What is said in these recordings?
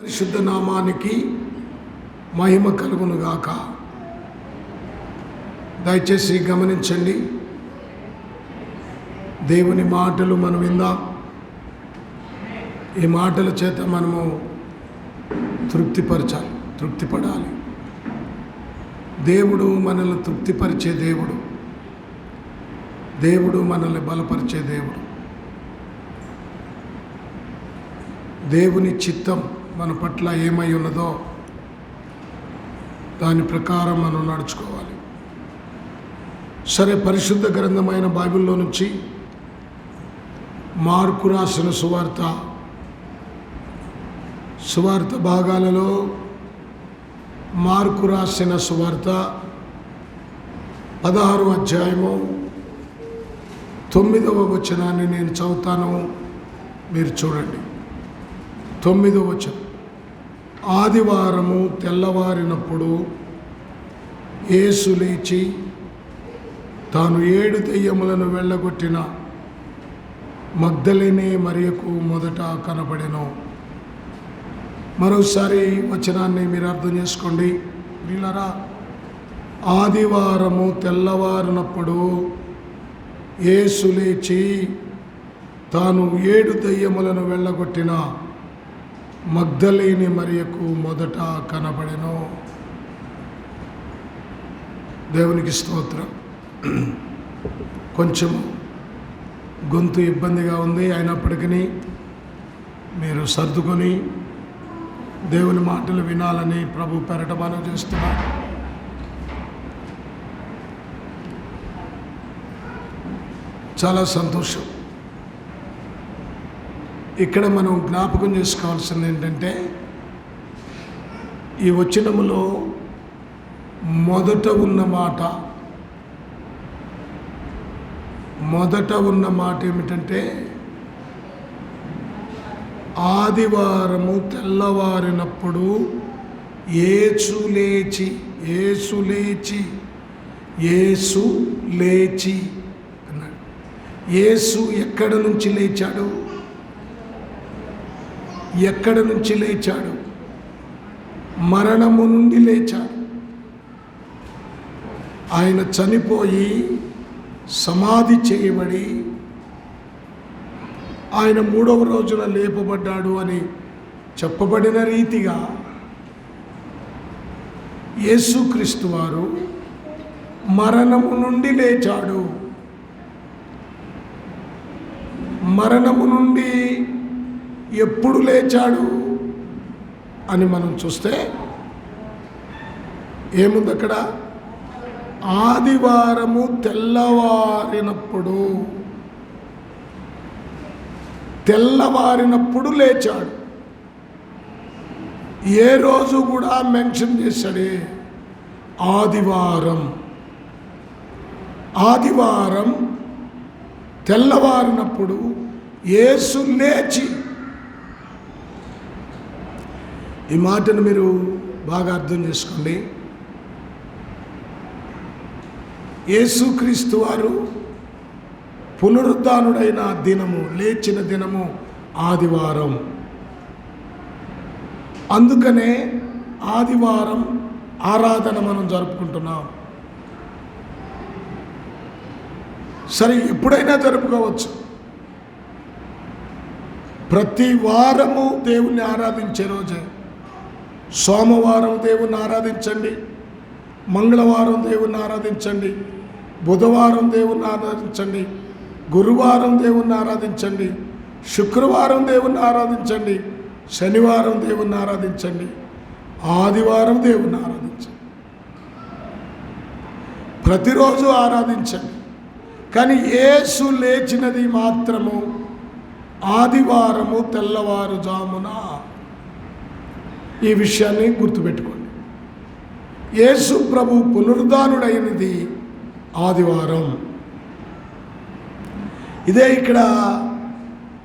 పరిశుద్ధ నామానికి మహిమ కలుగునుగాక. దయచేసి గమనించండి, దేవుని మాటలు మనం విందాం. ఈ మాటల చేత మనము తృప్తిపడాలి. దేవుడు మనల్ని తృప్తిపరిచే దేవుడు, దేవుడు మనల్ని బలపరిచే దేవుడు. దేవుని చిత్తం మన పట్ల ఏమై ఉన్నదో దాని ప్రకారం మనం నడుచుకోవాలి. సరే, పరిశుద్ధ గ్రంథమైన బైబిల్లో నుంచి మార్కు రాసిన సువార్త భాగాలలో మార్కు రాసిన సువార్త 16వ అధ్యాయము 9వ వచనాన్ని నేను చదువుతాను, మీరు చూడండి. 9వ వచనం: ఆదివారము తెల్లవారినప్పుడు యేసు లేచి తాను 7 దెయ్యములను వెళ్ళగొట్టిన మగ్దలేనే మరియకు మొదట కనబడెను. మరోసారి వచనాన్ని మీరు అర్థం చేసుకోండి వీళ్ళరా. ఆదివారము తెల్లవారినప్పుడు యేసు లేచి తాను 7 దెయ్యములను వెళ్ళగొట్టిన మగ్దలేని మరియకు మొదట కనబడెను. దేవునికి స్తోత్రం. కొంచెం గొంతు ఇబ్బందిగా ఉంది, అయినప్పటికీ మీరు సర్దుకొని దేవుని మాటలు వినాలని ప్రభు పెరట మనవి చేస్తున్నారు. చాలా సంతోషం. ఇక్కడ మనం జ్ఞాపకం చేసుకోవాల్సింది ఏంటంటే, ఈ వచనములో మొదట ఉన్న మాట ఏమిటంటే, ఆదివారము తెల్లవారినప్పుడు యేసు లేచి అన్నాడు. యేసు ఎక్కడి నుంచి లేచాడు? మరణము నుండి లేచాడు. ఆయన చనిపోయి సమాధి చేయబడి ఆయన 3వ రోజున లేపబడ్డాడు అని చెప్పబడిన రీతిగా యేసుక్రీస్తు వారు మరణము నుండి లేచాడు. మరణము నుండి ఎప్పుడు లేచాడు అని మనం చూస్తే ఏముంది అక్కడ? ఆదివారము తెల్లవారినప్పుడు లేచాడు. ఏ రోజు కూడా మెన్షన్ చేశాడే? ఆదివారం తెల్లవారినప్పుడు యేసు లేచి. ఈ మాటను మీరు బాగా అర్థం చేసుకోండి. యేసుక్రీస్తు వారు పునరుద్ధానుడైన దినము, లేచిన దినము ఆదివారం. అందుకనే ఆదివారం ఆరాధన మనం జరుపుకుంటున్నాం. సరే, ఎప్పుడైనా జరుపుకోవచ్చు. ప్రతి వారము దేవుణ్ణి ఆరాధించే రోజే. సోమవారం దేవుణ్ణి ఆరాధించండి, మంగళవారం దేవుణ్ణి ఆరాధించండి, బుధవారం దేవుణ్ణి ఆరాధించండి, గురువారం దేవుణ్ణి ఆరాధించండి, శుక్రవారం దేవుణ్ణి ఆరాధించండి, శనివారం దేవుణ్ణి ఆరాధించండి, ఆదివారం దేవుణ్ణి ఆరాధించండి. ప్రతిరోజు ఆరాధించండి. కానీ యేసు లేచినది మాత్రము ఆదివారము తెల్లవారుజామున. ఈ విషయాన్ని గుర్తుపెట్టుకోండి. యేసు ప్రభు పునరుద్ధానుడైనది ఆదివారం. ఇదే ఇక్కడ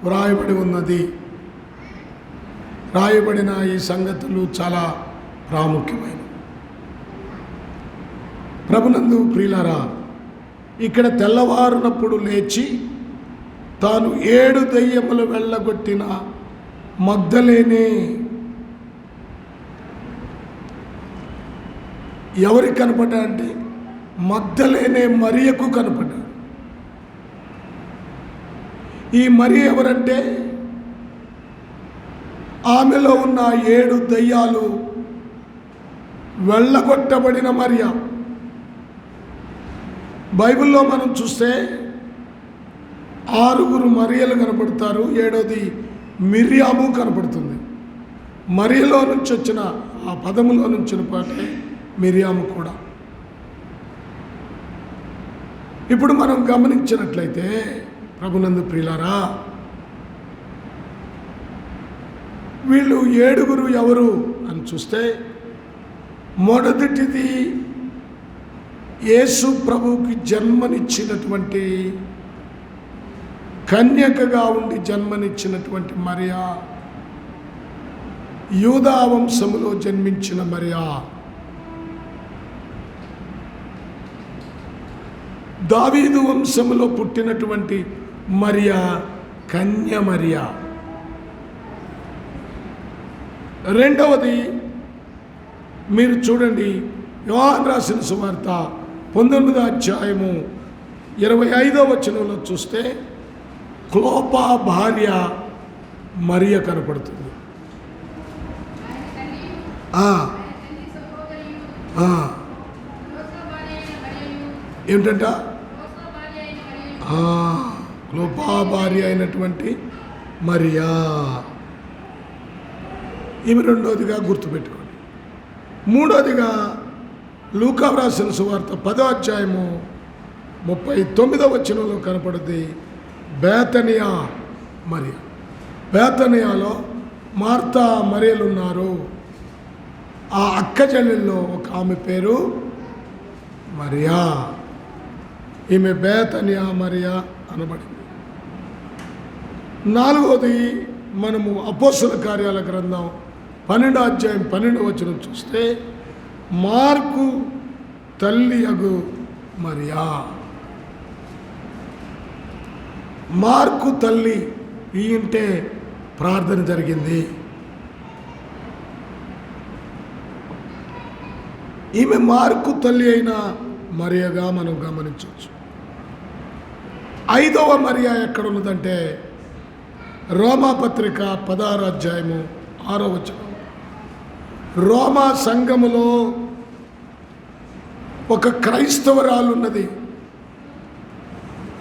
వ్రాయబడి ఉన్నది. రాయబడిన ఈ సంగతులు చాలా ప్రాముఖ్యమైనవి. ప్రభునందు ప్రియులారా, ఇక్కడ తెల్లవారునప్పుడు లేచి తాను 7 దెయ్యములు వెళ్ళగొట్టిన మగ్దలేనే ఎవరికి కనపడ్డా అంటే మగ్దలేనే మరియకు కనపడ్డాడు. ఈ మరి ఎవరంటే ఆమెలో ఉన్న 7 దయ్యాలు వెళ్ళగొట్టబడిన మరియ. బైబిల్లో మనం చూస్తే 6 మరియలు కనపడతారు, 7వది మిర్యాము కనపడుతుంది. మరియలో నుంచి వచ్చిన ఆ పదములో నుంచి పాటే మిర్యాము కూడా. ఇప్పుడు మనం గమనించినట్లయితే ప్రభునందు ప్రియులారా, వీళ్ళు 7 ఎవరు అని చూస్తే మొదటిది యేసు ప్రభువుకి జన్మనిచ్చినటువంటి కన్యకగా ఉండి జన్మనిచ్చినటువంటి మరియా, యూదా వంశములో జన్మించిన మరియా, దావీదు వంశములో పుట్టినటువంటి మరియా, కన్య మరియా. రెండవది మీరు చూడండి, యోహాను రాసిన సువార్త 19వ అధ్యాయము 25వ వచనంలో చూస్తే క్లోపా భార్య మరియ కనపడుతుంది. ఏమిటంట? క్లోపా భార్య అయినటువంటి మరియా. ఈమె రెండవదిగా గుర్తుపెట్టుకోండి. మూడవదిగా లూకా రాసిన సువార్త 10వ అధ్యాయము 39వ వచనంలో కనపడుద్ది బేతనియా మరియ. బేతనియాలో మార్తా మరియలు ఉన్నారు. ఆ అక్క చెల్లెల్లో ఒక ఆమె పేరు మరియా. ఈమె బేతనియా మరియా అనబడింది. నాలుగవది మనము అపోస్తల కార్యాల గ్రంథం 12వ అధ్యాయం 12వ వచనం చూస్తే మార్కు తల్లి అగు మరియా. మార్కు తల్లి ఈ ఇంటే ప్రార్థన జరిగింది. ఈమె మార్కు తల్లి అయిన మరియగా మనం గమనించవచ్చు. 5వ మరియా ఎక్కడ ఉన్నదంటే రోమా పత్రిక 16వ అధ్యాయము 6వ వచనం. రోమా సంఘములో ఒక క్రైస్తవరాలు ఉన్నది.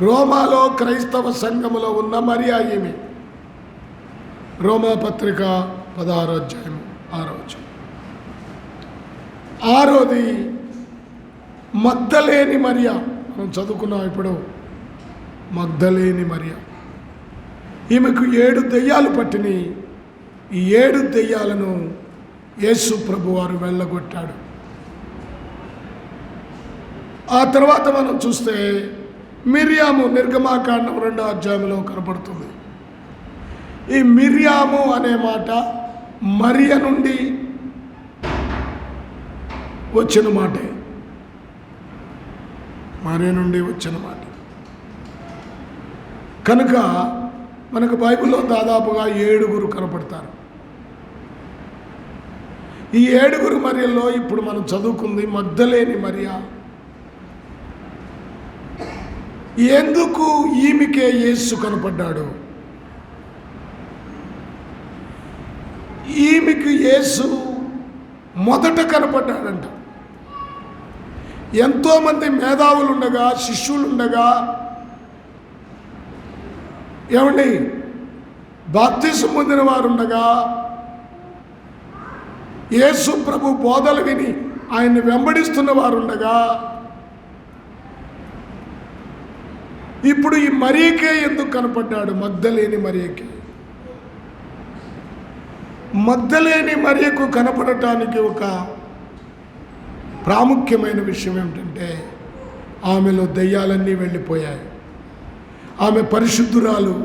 రోమాలో క్రైస్తవ సంఘములో ఉన్న మరియా ఈమె. రోమా పత్రిక 16వ అధ్యాయం 6వ వచనం. 6వది మగ్దలేని మరియా. మనం చదువుకున్నాం ఇప్పుడు. మగ్దలేని మరియా. ఈమెకు 7 దెయ్యాలు పట్టినాయి. ఈ 7 దెయ్యాలను యేసు ప్రభువారు వెళ్ళగొట్టాడు. ఆ తర్వాత మనం చూస్తే మిర్యాము నిర్గమాకాండం 2వ అధ్యాయంలో కనపడుతుంది. ఈ మిర్యాము అనే మాట మరియ నుండి వచ్చిన మాటే. మరియ నుండి వచ్చిన మాట కనుక మనకు బైబిల్లో దాదాపుగా 7 కనపడతారు. ఈ 7 మరియల్లో ఇప్పుడు మనం చదువుకుంది మగ్దలేని మరియా. ఎందుకు ఈమెకే యేసు కనపడ్డాడు? ఈమెకు యేసు మొదట కనపడ్డాడంట. ఎంతోమంది మేధావులు ఉండగా, శిష్యులు ఉండగా, ఏమండి బాప్తిసం పొందిన వారు ఉండగా, యేసు ప్రభు బోధలు విని ఆయన్ని వెంబడిస్తున్న వారు ఉండగా, ఇప్పుడు ఈ మరియకే ఎందుకు కనపడ్డాడు? మగ్దలేని మరియకే. మగ్దలేని మరియకు కనపడటానికి ఒక ప్రాముఖ్యమైన విషయం ఏమిటంటే ఆమెలో దయ్యాలన్నీ వెళ్ళిపోయాయి. ఆమె పరిశుద్ధురాలు.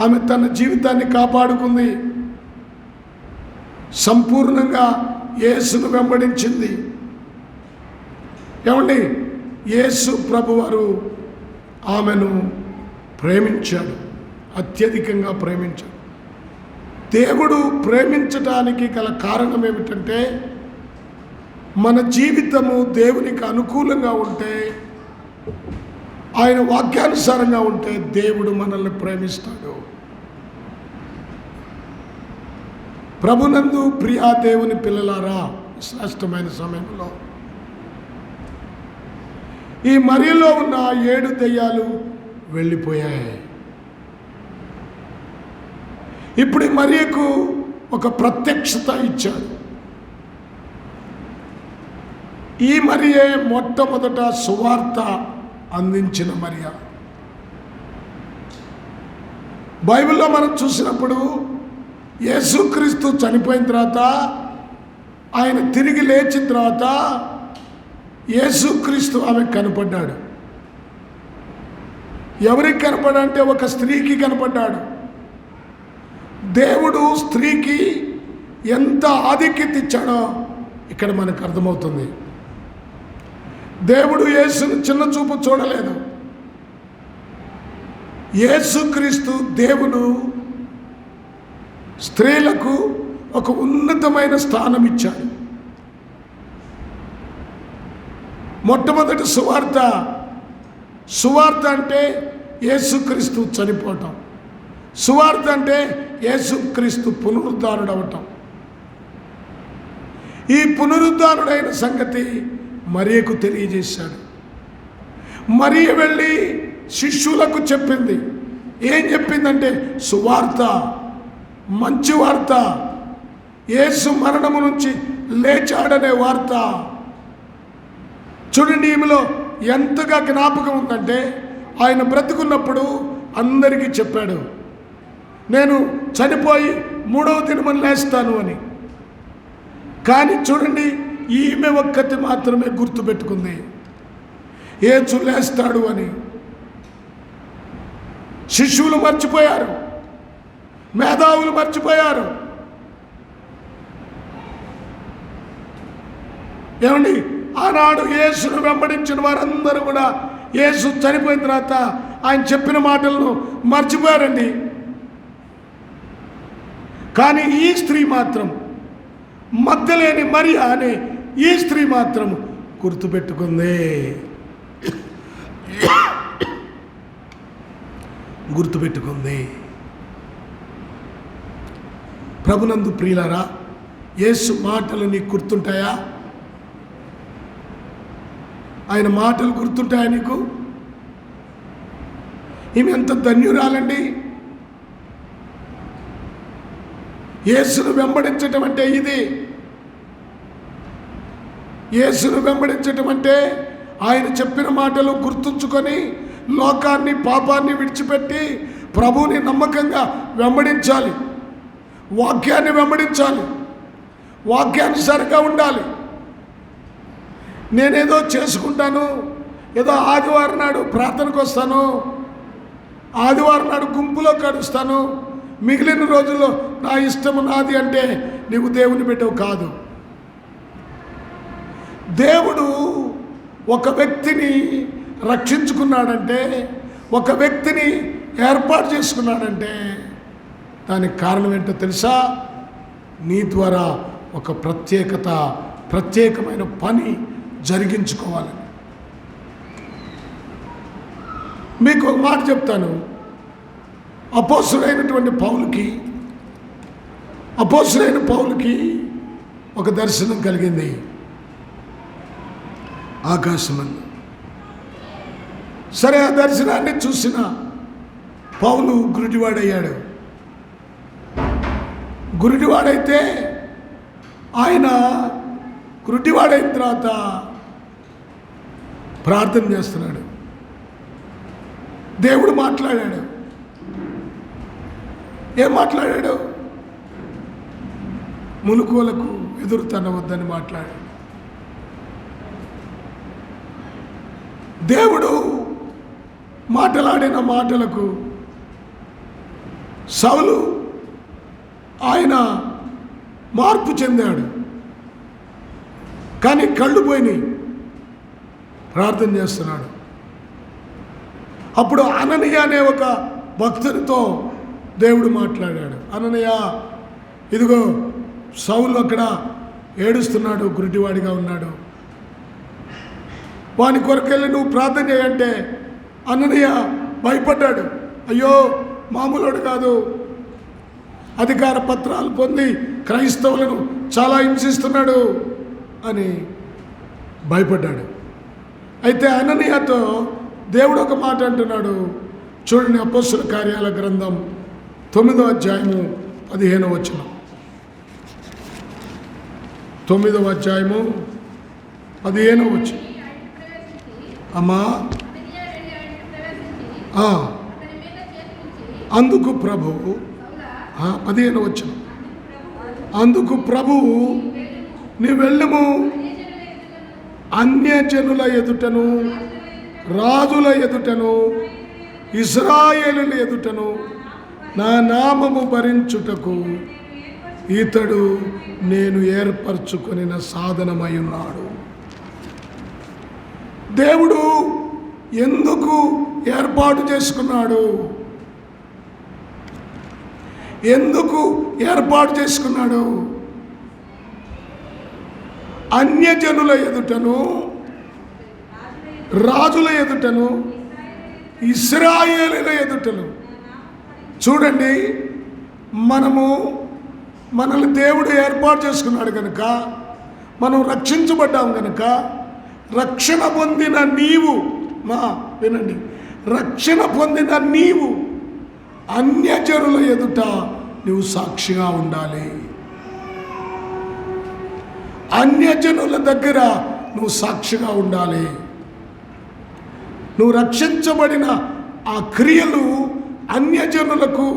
ఆమె తన జీవితాన్ని కాపాడుకుంది. సంపూర్ణంగా యేసును వెంబడించింది. ఏమండి, యేసు ప్రభువారు ఆమెను ప్రేమించాడు, అత్యధికంగా ప్రేమించాడు. దేవుడు ప్రేమించడానికి గల కారణం ఏమిటంటే మన జీవితము దేవునికి అనుకూలంగా ఉంటే, ఆయన వాక్యానుసారంగా ఉంటే దేవుడు మనల్ని ప్రేమిస్తాడు. ప్రభునందు ప్రియా దేవుని పిల్లలారా, శ్రేష్టమైన సమయంలో ఈ మరియలో ఉన్న 7 దెయ్యాలు వెళ్ళిపోయాయి. ఇప్పుడు ఈ మరియకు ఒక ప్రత్యక్షత ఇచ్చాడు. ఈ మరియే మొట్టమొదట సువార్త అందించిన మరియ. బైబిల్లో మనం చూసినప్పుడు యేసుక్రీస్తు చనిపోయిన తర్వాత, ఆయన తిరిగి లేచిన తర్వాత యేసుక్రీస్తు ఆమెకు కనపడ్డాడు. ఎవరికి కనపడంటే ఒక స్త్రీకి కనపడ్డాడు. దేవుడు స్త్రీకి ఎంత ఆధిక్యత ఇచ్చాడో ఇక్కడ మనకు అర్థమవుతుంది. దేవుడు యేసును చిన్న చూపు చూడలేదు. యేసుక్రీస్తు దేవుడు స్త్రీలకు ఒక ఉన్నతమైన స్థానం ఇచ్చాడు. మొట్టమొదటి సువార్త అంటే యేసుక్రీస్తు చనిపోవటం. సువార్త అంటే యేసుక్రీస్తు పునరుద్ధానుడు అవటం. ఈ పునరుద్ధానుడైన సంగతి మరియకు తెలియజేశాడు. మరియ వెళ్ళి శిష్యులకు చెప్పింది. ఏం చెప్పిందంటే సువార్త, మంచి వార్త, యేసు మరణము నుంచి లేచాడనే వార్త. చూడండి, ఈమెలో ఎంతగా జ్ఞాపకం ఉందంటే, ఆయన బ్రతుకున్నప్పుడు అందరికీ చెప్పాడు, నేను చనిపోయి 3వ దినమని లేస్తాను అని. కానీ చూడండి, ఈమె ఒక్కటి మాత్రమే గుర్తుపెట్టుకుంది, యేసు లేస్తాడు అని. శిష్యులు మర్చిపోయారు, మేధావులు మర్చిపోయారు. ఏమండి, ఆనాడు యేసును వెంబడించిన వారందరూ కూడా యేసు చనిపోయిన తర్వాత ఆయన చెప్పిన మాటలను మర్చిపోయారండి. కానీ ఈ స్త్రీ మాత్రం, మగ్దలేని మరియ అనే ఈ స్త్రీ మాత్రం గుర్తుపెట్టుకుంది. ప్రభునందు ప్రియులారా, యేసు మాటలు నీకు గుర్తుంటాయా? ఆయన మాటలు గుర్తుంటాయా నీకు? ఈమె ఎంత ధన్యురాలండి. యేసును వెంబడించటం అంటే ఇది. యేసును వెంబడించటం అంటే ఆయన చెప్పిన మాటలు గుర్తుంచుకొని లోకాన్ని, పాపాన్ని విడిచిపెట్టి ప్రభువుని నమ్మకంగా వెంబడించాలి. వాక్యాన్ని వెంబడించాలి. వాక్యానుసారంగా ఉండాలి. నేనేదో చేసుకుంటాను, ఏదో ఆదివారం నాడు ప్రార్థనకు వస్తాను, ఆదివారం నాడు గుంపులో కడుస్తాను, మిగిలిన రోజుల్లో నా ఇష్టము నాది అంటే నీవు దేవుని బిడ్డవు కాదు. దేవుడు ఒక వ్యక్తిని రక్షించుకున్నాడంటే, ఒక వ్యక్తిని ఏర్పాటు చేసుకున్నాడంటే దానికి కారణం ఏంటో తెలుసా? నీ ద్వారా ఒక ప్రత్యేకమైన పని జరిగించుకోవాలి. మీకు ఒక మాట చెప్తాను. అపోస్తులైన పౌలుకి ఒక దర్శనం కలిగింది ఆకాశమందు. సరే, ఆ దర్శనాన్ని చూసిన పౌలు గురుడివాడయ్యాడు. గురుడివాడైతే ఆయన గురుడివాడైన తర్వాత ప్రార్థన చేస్తున్నాడు. దేవుడు మాట్లాడాడు. ఏం మాట్లాడాడు? ములుకోలకు ఎదురు తనవద్దని మాట్లాడాడు. దేవుడు మాట్లాడిన మాటలకు సౌలు ఆయన మార్పు చెందాడు. కానీ కళ్ళు పోయినాయి. ప్రార్థన చేస్తున్నాడు. అప్పుడు అననీయ అనే ఒక భక్తునితో దేవుడు మాట్లాడాడు. అననీయ, ఇదిగో సౌలు అక్కడ ఏడుస్తున్నాడు, గురిటివాడిగా ఉన్నాడు. వాని కొరకెళ్ళి నువ్వు ప్రార్థన చేయంటే అననీయ భయపడ్డాడు. అయ్యో మామూలుడు కాదు, అధికార పత్రాలు పొంది క్రైస్తవులను చాలా హింసిస్తున్నాడు అని భయపడ్డాడు. అయితే అననీయతో దేవుడు ఒక మాట అంటున్నాడు. చూడండి, అపోస్తలుల కార్యాల గ్రంథం 9వ అధ్యాయము 15వ వచనం. 9వ అధ్యాయము 15వ వచనం. అమ్మా అందుకు ప్రభువు 15వ వచనం. అందుకు ప్రభువు నీ వెళ్ళుము, అన్యజనుల ఎదుటను రాజుల ఎదుటను ఇశ్రాయేలుల ఎదుటను నా నామము భరించుటకు ఇతడు నేను ఏర్పరచుకొనిన సాధనమై ఉన్నాడు. దేవుడు ఎందుకు ఏర్పాటు చేసుకున్నాడు? ఎందుకు ఏర్పాటు చేసుకున్నాడు? అన్యజనుల ఎదుటను రాజుల ఎదుటను ఇశ్రాయేలుల ఎదుటను. చూడండి, మనల్ని దేవుడు ఏర్పాటు చేసుకున్నాడు కనుక, మనం రక్షించబడ్డాం కనుక, రక్షణ పొందిన నీవు వినండి, రక్షణ పొందిన నీవు అన్యజనుల ఎదుట నువ్వు సాక్షిగా ఉండాలి. అన్యజనుల దగ్గర నువ్వు సాక్షిగా ఉండాలి. నువ్వు రక్షించబడిన ఆ క్రియలు అన్యజనులకు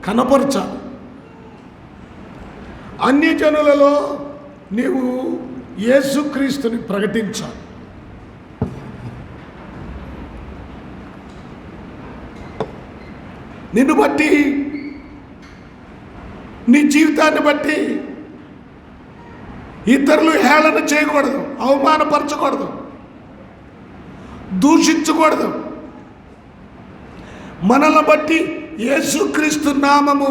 కనపరచాలి. అన్యజనులలో నీవు యేసుక్రీస్తుని ప్రకటించాలి. నిన్ను బట్టి, నీ జీవితాన్ని బట్టి ఇతరులు హేళన చేయకూడదు, అవమానపరచకూడదు, దూషించకూడదు. మనల్ని బట్టి యేసుక్రీస్తు నామము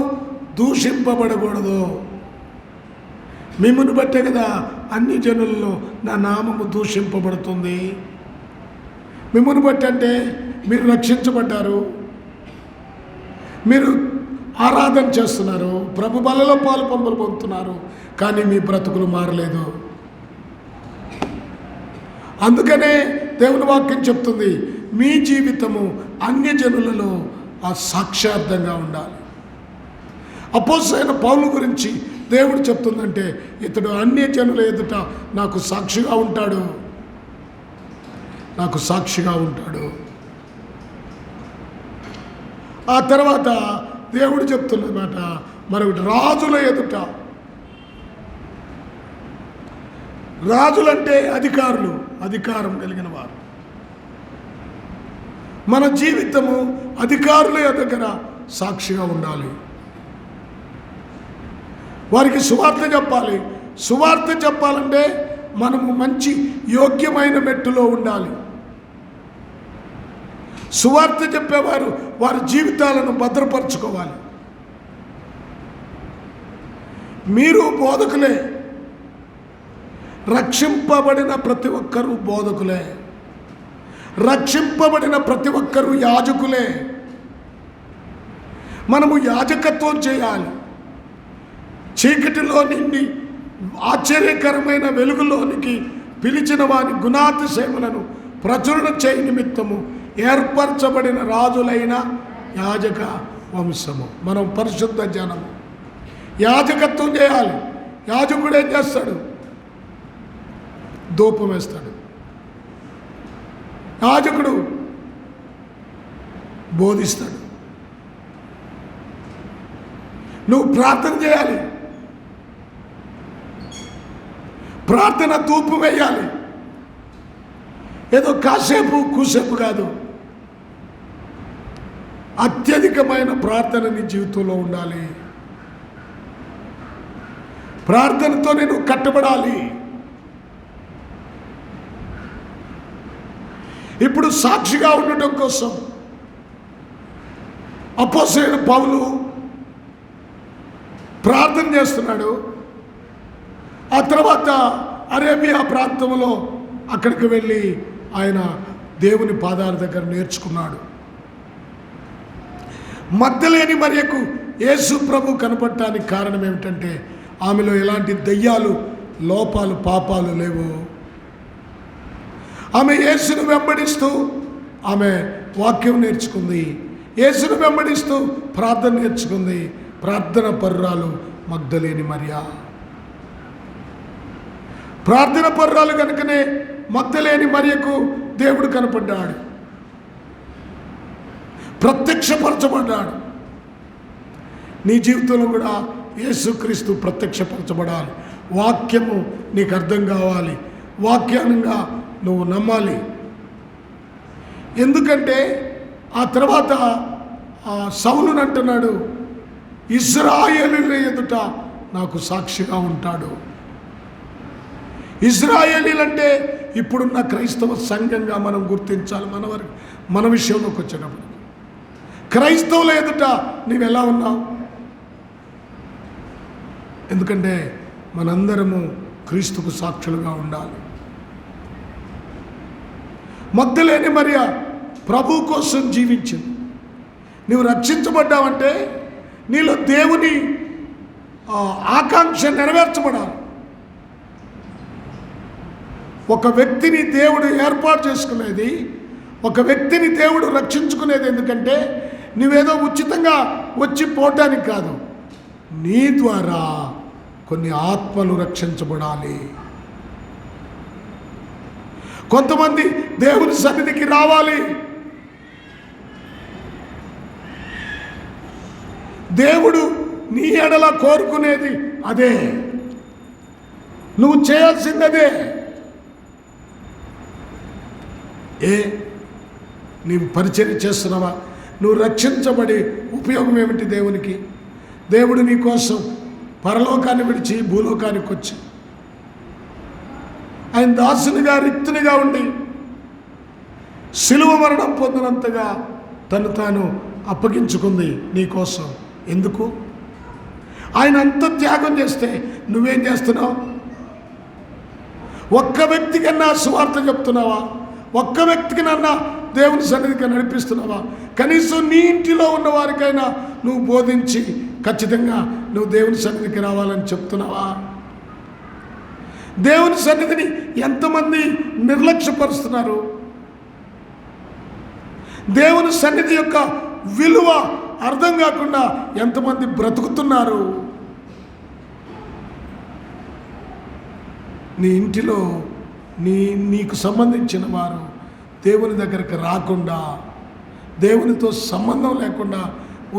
దూషింపబడకూడదు. మిమ్మల్ని బట్టే కదా అన్ని జనులలో నా నామము దూషింపబడుతుంది. మిమ్మల్ని బట్టి అంటే మీరు రక్షించబడ్డారు, మీరు ఆరాధన చేస్తున్నారు, ప్రభు బలలో పాలు పంపులు పొందుతున్నారు, కానీ మీ బ్రతుకులు మారలేదు. అందుకనే దేవుని వాక్యం చెప్తుంది, మీ జీవితము అన్యజనులలో ఆ సాక్షార్థంగా ఉండాలి. అపోస్తలుడైన పౌలు గురించి దేవుడు చెప్తుందంటే, ఇతడు అన్యజనుల ఎదుట నాకు సాక్షిగా ఉంటాడు, నాకు సాక్షిగా ఉంటాడు. ఆ తర్వాత దేవుడు చెప్తున్నమాట మరొకటి, రాజుల ఎదుట. రాజులంటే అధికారులు, అధికారం కలిగిన వారు. మన జీవితము అధికారుల దగ్గర సాక్షిగా ఉండాలి. వారికి సువార్త చెప్పాలి. సువార్త చెప్పాలంటే మనము మంచి యోగ్యమైన మెట్టులో ఉండాలి. సువార్త చెప్పేవారు వారి జీవితాలను భద్రపరచుకోవాలి. మీరు బోధకులే, రక్షింపబడిన ప్రతి ఒక్కరూ బోధకులే, రక్షింపబడిన ప్రతి ఒక్కరూ యాజకులే. మనము యాజకత్వం చేయాలి. చీకటిలో నుండి ఆశ్చర్యకరమైన వెలుగులోనికి పిలిచిన వారి గుణాతిశయములను ప్రచురణ చేయ నిమిత్తము ఏర్పరచబడిన రాజులైన యాజక వంశము. మనం పరిశుద్ధ జనము. యాజకత్వం చేయాలి. యాజకుడు ఏం చేస్తాడు? ధూపం వేస్తాడు. యాజకుడు బోధిస్తాడు. నువ్వు ప్రార్థన చేయాలి. ప్రార్థన ధూపం వేయాలి. ఏదో కాసేపు కూసేపు కాదు, అత్యధికమైన ప్రార్థన నీ జీవితంలో ఉండాలి. ప్రార్థనతో నేను కట్టబడాలి. ఇప్పుడు సాక్షిగా ఉండటం కోసం అపోస్తలుడైన పౌలు ప్రార్థన చేస్తున్నాడు. ఆ తర్వాత అరేబియా ప్రాంతంలో అక్కడికి వెళ్ళి ఆయన దేవుని పాదాల దగ్గర నేర్చుకున్నాడు. మగ్దలేని మరియకు యేసు ప్రభు కనపడటానికి కారణం ఏమిటంటే ఆమెలో ఎలాంటి దయ్యాలు, లోపాలు, పాపాలు లేవు. ఆమె యేసును వెంబడిస్తూ ఆమె వాక్యం నేర్చుకుంది, యేసును వెంబడిస్తూ ప్రార్థన నేర్చుకుంది. ప్రార్థన పర్రాలు మగ్దలేని మరియా. ప్రార్థన పర్రాలు కనుకనే మగ్దలేని మరియకు దేవుడు కనపడ్డాడు, ప్రత్యక్షపరచబడ్డాడు. నీ జీవితంలో కూడా యేసుక్రీస్తు ప్రత్యక్షపరచబడాలి. వాక్యము నీకు అర్థం కావాలి, వాక్యానంగా నువ్వు నమ్మాలి. ఎందుకంటే ఆ తర్వాత సౌలుని అంటున్నాడు, ఇశ్రాయేలీయుల ఎదుట నాకు సాక్షిగా ఉంటాడు. ఇశ్రాయేలీలంటే ఇప్పుడున్న క్రైస్తవ సంఘంగా మనం గుర్తించాలి. మన విషయంలోకి వచ్చేటప్పుడు క్రైస్తవుల ఎదుట నీవు ఎలా ఉన్నావు? ఎందుకంటే మనందరము క్రీస్తుకు సాక్షులుగా ఉండాలి. మగ్దలేని మరియ ప్రభు కోసం జీవించింది. నువ్వు రక్షించబడ్డావంటే నీలో దేవుని ఆకాంక్ష నెరవేర్చబడాలి. ఒక వ్యక్తిని దేవుడు ఏర్పాటు చేసుకునేది, ఒక వ్యక్తిని దేవుడు రక్షించుకునేది ఎందుకంటే నువ్వేదో ఉచితంగా వచ్చి పోవటానికి కాదు, నీ ద్వారా కొన్ని ఆత్మలు రక్షించబడాలి. కొంతమంది దేవుని సన్నిధికి రావాలి. దేవుడు నీ ఎడల కోరుకునేది అదే, నువ్వు చేయాల్సింది అదే. నీవు పరిచర్య చేస్తున్నావా? నువ్వు రక్షించబడి ఉపయోగం ఏమిటి దేవునికి? దేవుడు నీ కోసం పరలోకాన్ని విడిచి భూలోకానికి వచ్చి ఆయన దాసునిగా, రిక్తునిగా ఉండి శిలువ మరణం పొందినంతగా తను తాను అప్పగించుకుంది నీ కోసం. ఎందుకు? ఆయన అంత త్యాగం చేస్తే నువ్వేం చేస్తున్నావు? ఒక్క వ్యక్తికన్నా సువార్త చెప్తున్నావా? ఒక్క వ్యక్తికినన్నా దేవుని సన్నిధికి నడిపిస్తున్నావా? కనీసం నీ ఇంటిలో ఉన్న వారికైనా నువ్వు బోధించి ఖచ్చితంగా నువ్వు దేవుని సన్నిధికి రావాలని చెప్తున్నావా? దేవుని సన్నిధిని ఎంతమంది నిర్లక్ష్యపరుస్తున్నారు? దేవుని సన్నిధి యొక్క విలువ అర్థం కాకుండా ఎంతమంది బ్రతుకుతున్నారు? నీ ఇంటిలో నీకు సంబంధించిన వారు దేవుని దగ్గరికి రాకుండా, దేవునితో సంబంధం లేకుండా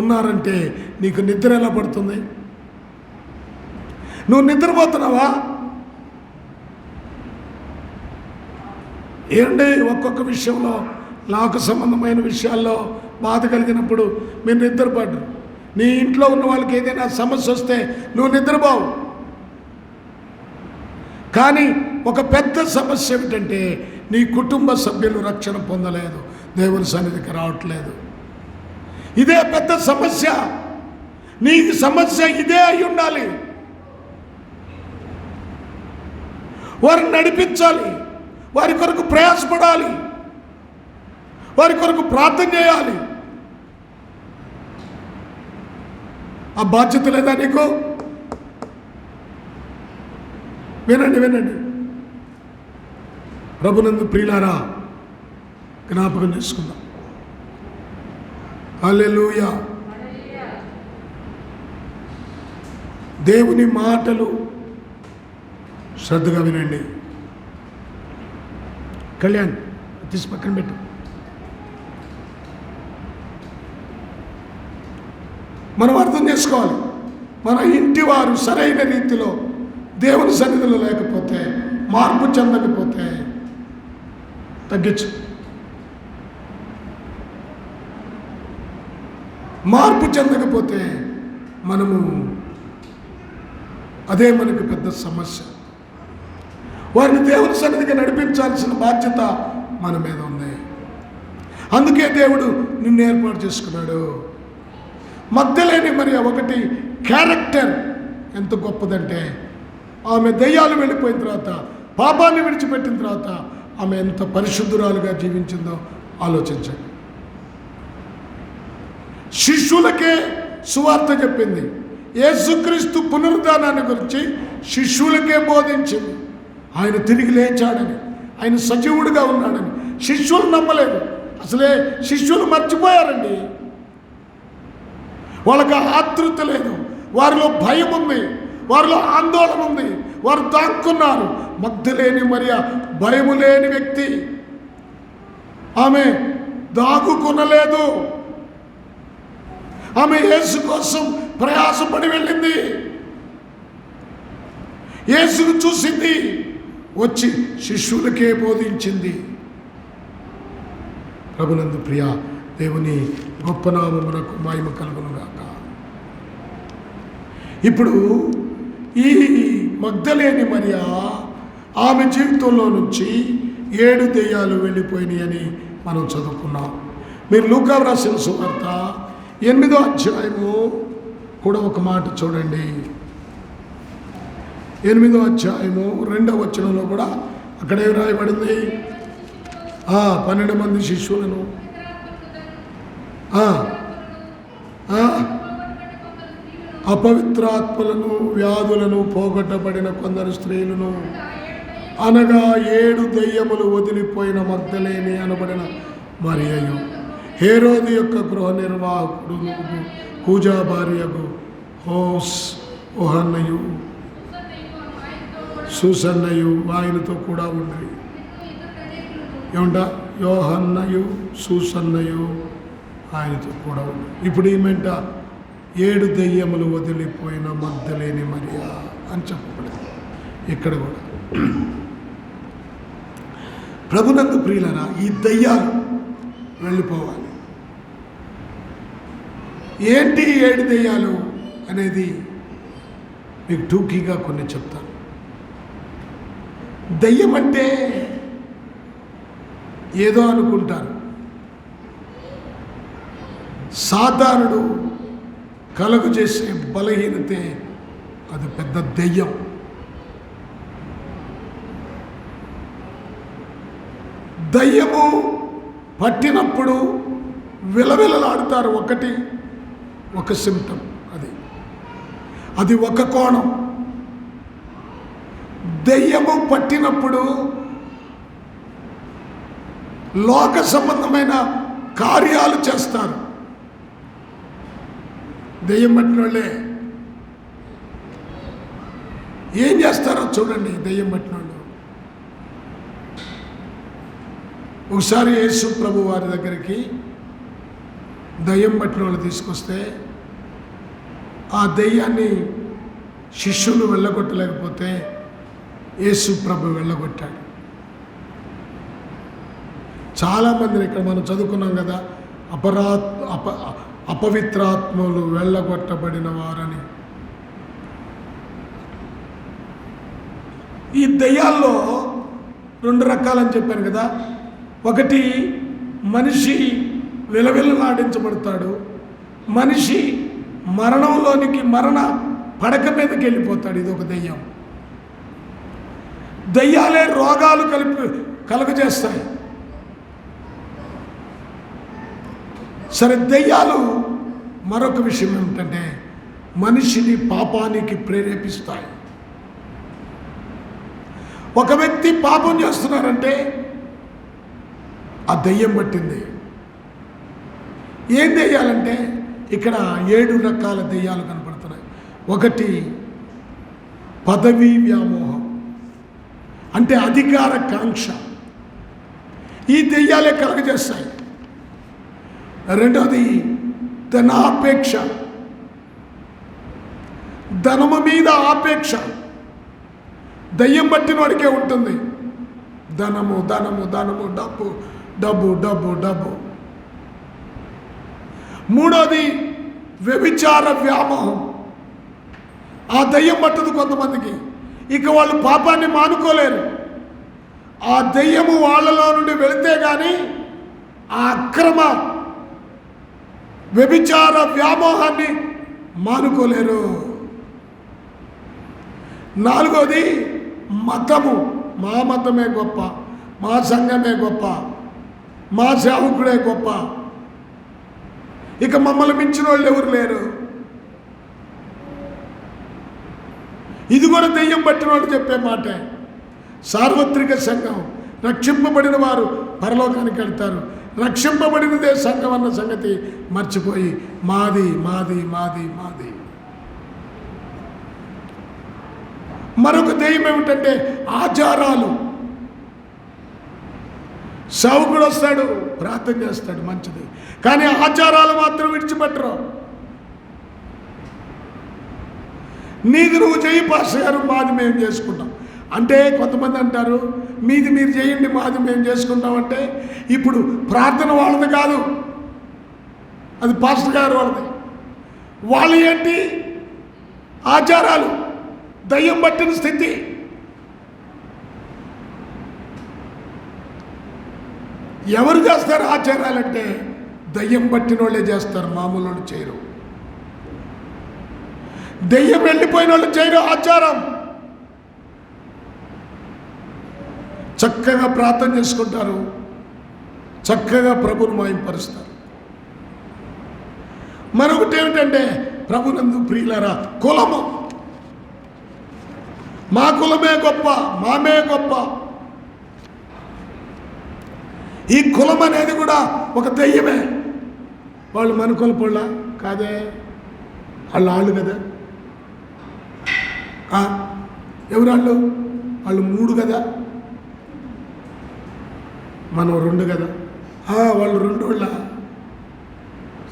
ఉన్నారంటే నీకు నిద్ర ఎలా పడుతుంది? నువ్వు నిద్రపోతున్నావా? ఏంటి ఒక్కొక్క విషయంలో, నాకు సంబంధమైన విషయాల్లో బాధ కలిగినప్పుడు మీరు నిద్రపడ్డు. నీ ఇంట్లో ఉన్న వాళ్ళకి ఏదైనా సమస్య వస్తే నువ్వు నిద్రపోవు. కానీ ఒక పెద్ద సమస్య ఏమిటంటే నీ కుటుంబ సభ్యులు రక్షణ పొందలేదు, దేవుని సన్నిధికి రావట్లేదు. ఇదే పెద్ద సమస్య. నీ సమస్య ఇదే అయి ఉండాలి. వారిని నడిపించాలి, వారి కొరకు ప్రయాసపడాలి, వారి కొరకు ప్రార్థన చేయాలి. ఆ బాధ్యత లేదా నీకు? వినండి వినండి, ప్రభునందు ప్రియులారా, జ్ఞాపకం చేసుకుందాం. హల్లెలూయా. దేవుని మాటలు శ్రద్ధగా వినండి. కళ్యాణ్ తీసి పక్కన పెట్టు. మనం అర్థం చేసుకోవాలి, మన ఇంటి వారు సరైన రీతిలో దేవుని సన్నిధిలో లేకపోతే, మార్పు చెందకపోతే తగ్గించు. మార్పు చెందకపోతే మనము, అదే మనకు పెద్ద సమస్య. వారిని దేవుని సన్నిధికి నడిపించాల్సిన బాధ్యత మన మీద ఉంది. అందుకే దేవుడు నిన్ను ఏర్పాటు చేసుకున్నాడు. మగ్దలేని మరి ఒకటి క్యారెక్టర్ ఎంత గొప్పదంటే, ఆమె దయ్యాలు వెళ్ళిపోయిన తర్వాత, పాపాన్ని విడిచిపెట్టిన తర్వాత ఆమె ఎంత పరిశుద్ధురాలుగా జీవించిందో ఆలోచించండి. శిష్యులకే సువార్త చెప్పింది. యేసుక్రీస్తు పునరుద్ధానాన్ని గురించి శిష్యులకే బోధించింది. ఆయన తిరిగి లేచాడని, ఆయన సజీవుడిగా ఉన్నాడని. శిష్యులు నమ్మలేదు. అసలే శిష్యులు మర్చిపోయారండి. వాళ్ళకి ఆతృత లేదు, వారిలో భయం ఉంది, వారిలో ఆందోళన ఉంది, వారు దాక్కున్నారు. మగ్ధలేని మరియ భయము లేని వ్యక్తి. ఆమె దాగుకొనలేదు. ఆమె యేసు కోసం ప్రయాసపడి వెళ్ళింది. యేసును చూసింది, వచ్చి శిష్యులకే బోధించింది. ప్రభునందు ప్రియ దేవుని గొప్ప నామమునకు మహిమ కలుగునుగాక. ఇప్పుడు ఈ మగ్ధలేని మరియ ఆమె జీవితంలో నుంచి 7 దెయ్యాలు వెళ్ళిపోయినాయి అని మనం చదువుకున్నాం. మీరు లూకా రాసిన సువార్త 8వ అధ్యాయము కూడా ఒక మాట చూడండి. 8వ అధ్యాయము 2వ వచనంలో కూడా అక్కడే రాయబడింది. 12 మంది శిష్యులను అపవిత్రాత్మలను, వ్యాధులను పోగొట్టబడిన కొందరు స్త్రీలను, అనగా 7 దెయ్యములు వదిలిపోయిన మగ్ధలేని అనబడిన మరియయు, హేరోదు యొక్క గృహ నిర్వాహకుడు కూజా భార్యకు ఓహన్నయు సూసన్నయు ఆయనతో కూడా ఉండి. ఏమంట? యోహన్నయు సూసన్నయు ఆయనతో కూడా ఉంది. ఇప్పుడు ఏమంట? 7 దెయ్యములు వదిలిపోయిన మగ్ధలేని మరియ అని చెప్పబడింది. ఇక్కడ కూడా ప్రభునందు ప్రియులరా, ఈ దెయ్యాలు వెళ్ళిపోవాలి. ఏంటి 7 దెయ్యాలు అనేది మీకు టూకీగా కొన్ని చెప్తాను. దెయ్యం అంటే ఏదో అనుకుంటారు. సాధారణుడు కలుగు చేసే బలహీనతే అది పెద్ద దెయ్యం. దయ్యము పట్టినప్పుడు విలవిలలాడుతారు. ఒక సిమ్టమ్ అది ఒక కోణం. దయ్యము పట్టినప్పుడు లోక సంబంధమైన కార్యాలు చేస్తారు. దెయ్యం పట్టిన వాళ్ళే ఏం చేస్తారో చూడండి. దెయ్యం పట్టిన వాళ్ళు ఒకసారి యేసు ప్రభు వారి దగ్గరికి దయ్యం పట్టిన వాళ్ళు తీసుకొస్తే ఆ దయ్యాన్ని శిష్యులు వెళ్ళగొట్టలేకపోతే యేసు ప్రభు వెళ్ళగొట్టాడు. చాలామందిని ఇక్కడ మనం చదువుకున్నాం కదా, అపవిత్రాత్మలు వెళ్ళగొట్టబడిన వారని. ఈ దయ్యాల్లో 2 రకాలని చెప్పాను కదా. ఒకటి, మనిషి విలవిలలాడించబడతాడు. మనిషి మరణంలోనికి, మరణ పడక మీదకి వెళ్ళిపోతాడు. ఇది ఒక దయ్యం. దయ్యాలే రోగాలు కలుగజేస్తాయి. సరే, దయ్యాలు మరొక విషయం ఏమిటంటే మనిషిని పాపానికి ప్రేరేపిస్తాయి. ఒక వ్యక్తి పాపం చేస్తున్నారంటే ఆ దయ్యం పట్టింది. ఏం దెయ్యాలంటే ఇక్కడ 7 రకాల దెయ్యాలు కనపడుతున్నాయి. ఒకటి, పదవీ వ్యామోహం, అంటే అధికార కాంక్ష. ఈ దెయ్యాలే కలగజేస్తాయి. రెండవది, ధనాపేక్ష, ధనము మీద ఆపేక్ష. దయ్యం పట్టిన వాడికే ఉంటుంది. ధనము ధనము ధనము, డబ్బు డబ్బు డబ్బు డబ్బు. మూడోది, వ్యభిచార వ్యామోహం. ఆ దయ్యం పట్టదు కొంతమందికి. ఇక వాళ్ళు పాపాన్ని మానుకోలేరు. ఆ దయ్యము వాళ్ళలో నుండి వెళితే కానీ ఆ అక్రమ వ్యభిచార వ్యామోహాన్ని మానుకోలేరు. నాలుగోది మతము. మా మతమే గొప్ప, మా సంఘమే గొప్ప, మా సేవకుడే గొప్ప, ఇక మమ్మల్ని మించిన వాళ్ళు ఎవరు లేరు. ఇది కూడా దెయ్యం పట్టిన వాళ్ళు చెప్పే మాటే. సార్వత్రిక సంఘం, రక్షింపబడిన వారు పరలోకానికి వెళ్తారు, రక్షింపబడినదే సంఘం అన్న సంగతి మర్చిపోయి మాది మాది మాది మాది. మరొక దెయ్యం ఏమిటంటే ఆచారాలు. సేవకుడు వస్తాడు, ప్రార్థన చేస్తాడు, మంచిది, కానీ ఆచారాలు మాత్రం విడిచిపెట్టరు. నీది నువ్వు చెయ్యి పాస్టర్ గారు, మాది మేము చేసుకుంటాం అంటే. కొంతమంది అంటారు మీది మీరు చేయండి, మాది మేము చేసుకుంటామంటే. ఇప్పుడు ప్రార్థన వాళ్ళది కాదు, అది పాస్టర్ గారు వాళ్ళది. వాళ్ళు ఏంటి? ఆచారాలు, దయ్యం పట్టిన స్థితి. ఎవరు చేస్తారు ఆచారాలంటే? దయ్యం పట్టిన వాళ్ళే చేస్తారు, మామూలు వాళ్ళు చేయరు. దెయ్యం వెళ్ళిపోయిన వాళ్ళు చేయరు ఆచారం. చక్కగా ప్రార్థన చేసుకుంటారు, చక్కగా ప్రభుని మాయింపరుస్తారు. మరొకటి ఏమిటంటే ప్రభునందు ప్రియులారా, కులము. మా కులమే గొప్ప, మామే గొప్ప. ఈ కులం అనేది కూడా ఒక దెయ్యమే. వాళ్ళు మన కులపోళ్ళ కాదే, వాళ్ళు కదా. ఎవరాళ్ళు? వాళ్ళు 3 కదా, మనం 2 కదా. వాళ్ళు 2 వాళ్ళ.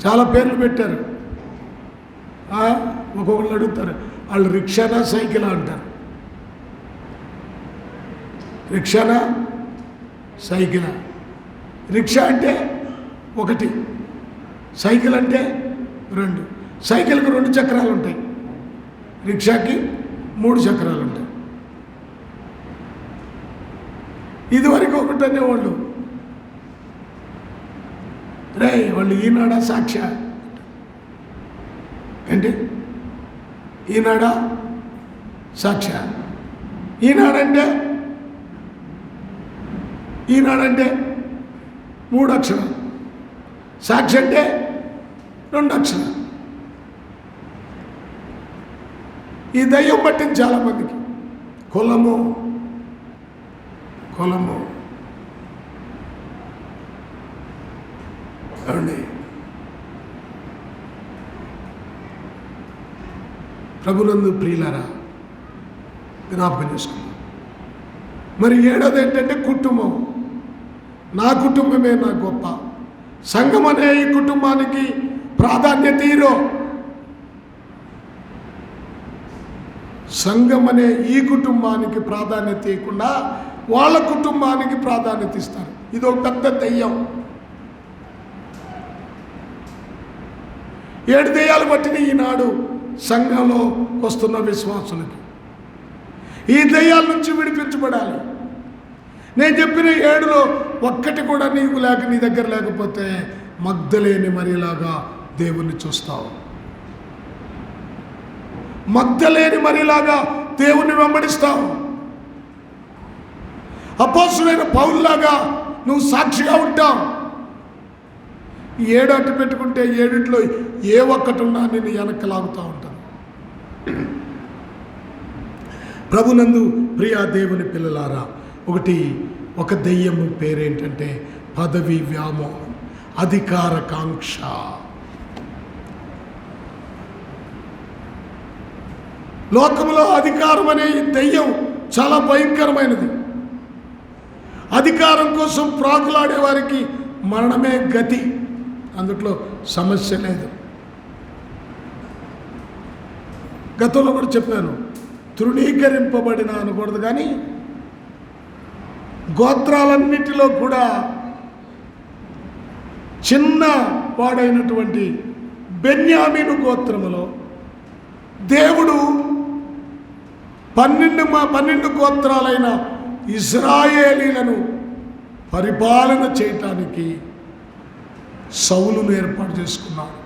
చాలా పేర్లు పెట్టారు. ఒక్కొక్కళ్ళు అడుగుతారు, వాళ్ళు రిక్షానా సైకిలా అంటారు. రిక్షానా సైకిలా? రిక్షా అంటే 1, సైకిల్ అంటే 2. సైకిల్కి 2 చక్రాలు ఉంటాయి, రిక్షాకి 3 చక్రాలు ఉంటాయి. ఇదివరకు ఒకటి అనేవాళ్ళు. రే వాళ్ళు ఈనాడా సాక్ష్య ఏంటి? ఈనాడా సాక్ష్య. ఈనాడంటే 3 అక్షరాలు, సాక్షి అంటే 2 అక్షరాలు. ఈ దయ్యం పట్టింది చాలామందికి. కులము ఏమండి? ప్రభునందు ప్రియులారా, జ్ఞాపకం చేసుకుందాం. మరి 7వది ఏంటంటే కుటుంబం. నా కుటుంబమే నా గొప్ప. సంఘం అనే ఈ కుటుంబానికి ప్రాధాన్యత ఇరో. సంఘం అనే ఈ కుటుంబానికి ప్రాధాన్యత ఇవ్వకుండా వాళ్ళ కుటుంబానికి ప్రాధాన్యత ఇస్తారు. ఇది ఒక పెద్ద దెయ్యం. 7 దెయ్యాలు పట్టిన ఈనాడు సంఘంలో వస్తున్న విశ్వాసులకి. ఈ దెయ్యాల నుంచి విడిపించబడాలి. నేను చెప్పిన 7లో ఒక్కటి కూడా నీకు లేక, నీ దగ్గర లేకపోతే మగ్ధలేని మరిలాగా దేవుణ్ణి చూస్తావు. మగ్ధలేని మరిలాగా దేవుణ్ణి వెంబడిస్తావు. అపోస్తులైన పౌలులాగా నువ్వు సాక్షిగా ఉంటావు. 7 అట్టు పెట్టుకుంటే 7లో ఏ ఒక్కటి ఉన్నా నేను వెనక్కి లాగుతూ ఉంటాను. ప్రభునందు ప్రియా దేవుని పిల్లలారా, ఒక దెయ్యము పేరేంటంటే పదవి వ్యామోహం, అధికార కాంక్ష. లోకంలో అధికారం అనే ఈ దెయ్యం చాలా భయంకరమైనది. అధికారం కోసం ప్రాకులాడే వారికి మరణమే గతి, అందుట్లో సమస్య లేదు. గతంలో కూడా చెప్పాను, తృణీకరింపబడిన అనకూడదు, కానీ గోత్రాలన్నిటిలో కూడా చిన్న వాడైనటువంటి బెన్యామీను గోత్రములో దేవుడు 12 గోత్రాలైన ఇశ్రాయేలీలను పరిపాలన చేయటానికి సౌలును ఏర్పాటు చేసుకున్నాడు.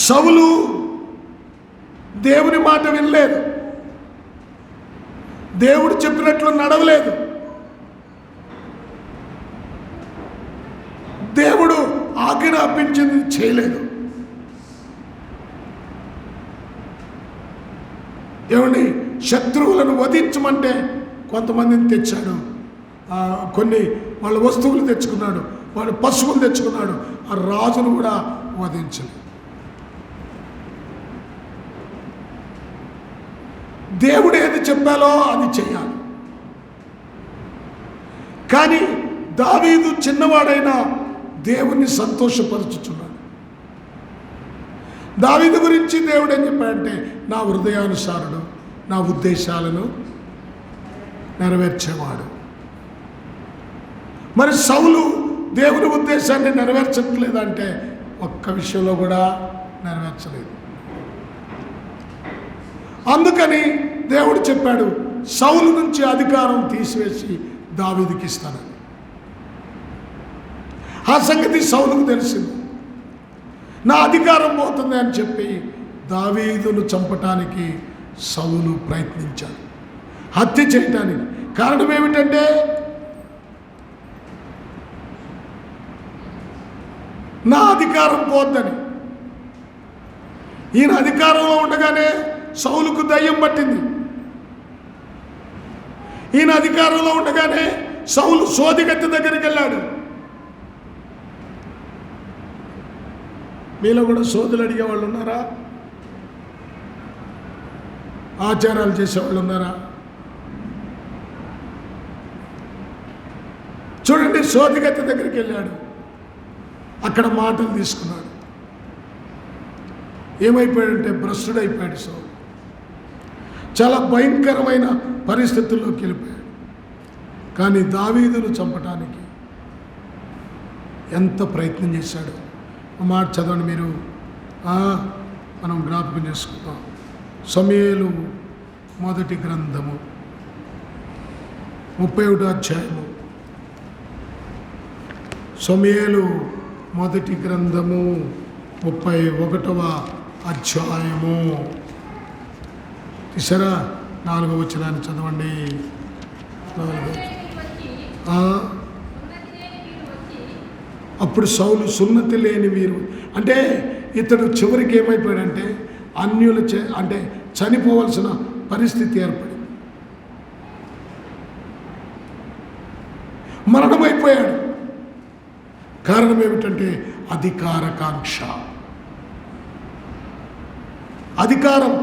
సౌలు దేవుని మాట వినలేదు, దేవుడు చెప్పినట్లు నడవలేదు, దేవుడు ఆజ్ఞాపించింది చేయలేదు. ఏమండి, శత్రువులను వధించమంటే కొంతమందిని తెచ్చాడు, కొన్ని వాళ్ళ వస్తువులు తెచ్చుకున్నాడు, వాళ్ళ పశువులు తెచ్చుకున్నాడు, ఆ రాజును కూడా వధించలేదు. దేవుడు ఏది చెప్పాలో అది చేయాలి. కానీ దావీదు చిన్నవాడైనా దేవుణ్ణి సంతోషపరచుచున్నాడు. దావీదు గురించి దేవుడు ఏం చెప్పాడంటే, నా హృదయానుసారుడు, నా ఉద్దేశాలను నెరవేర్చేవాడు. మరి సౌలు దేవుని ఉద్దేశాన్ని నెరవేర్చట్లేదంటే ఒక్క విషయంలో కూడా నెరవేర్చలేదు. అందుకని దేవుడు చెప్పాడు, సౌలు నుంచి అధికారం తీసివేసి దావీదుకి ఇస్తానని. ఆ సంగతి సౌలుకు తెలిసింది. నా అధికారం పోతుంది అని చెప్పి దావీదును చంపటానికి సౌలు ప్రయత్నించాడు, హత్య చేయటానికి. కారణం ఏమిటంటే, నా అధికారం పోద్దని. ఈయన అధికారంలో ఉండగానే సౌలుకు దయ్యం పట్టింది. ఈయన అధికారంలో ఉండగానే సౌలు సోదిగత్తి దగ్గరికి వెళ్ళాడు. మీలో కూడా సోదులు అడిగేవాళ్ళు ఉన్నారా? ఆచారాలు చేసేవాళ్ళు ఉన్నారా? చూడండి, సోదిగత్తి దగ్గరికి వెళ్ళాడు, అక్కడ మాటలు తీసుకున్నాడు. ఏమైపోయాడంటే భ్రష్టుడైపోయాడు సౌలు. చాలా భయంకరమైన పరిస్థితుల్లోకి వెళ్ళిపోయాడు. కానీ దావీదును చంపటానికి ఎంత ప్రయత్నం చేశాడు. మాట చదవండి మీరు, మనం జ్ఞాపకం చేసుకుందాం. సమూయేలు మొదటి గ్రంథము 31వ అధ్యాయము. సమూయేలు మొదటి గ్రంథము 31వ అధ్యాయము. తీసారా? 4వ వచనాన్ని చదవండి. 4వ. అప్పుడు సౌలు సున్నతి లేని వీరు, అంటే ఇతడు చివరికి ఏమైపోయాడంటే అన్యుల అంటే చనిపోవలసిన పరిస్థితి ఏర్పడింది. మరణమైపోయాడు. కారణం ఏమిటంటే అధికారకాంక్ష. అధికారం.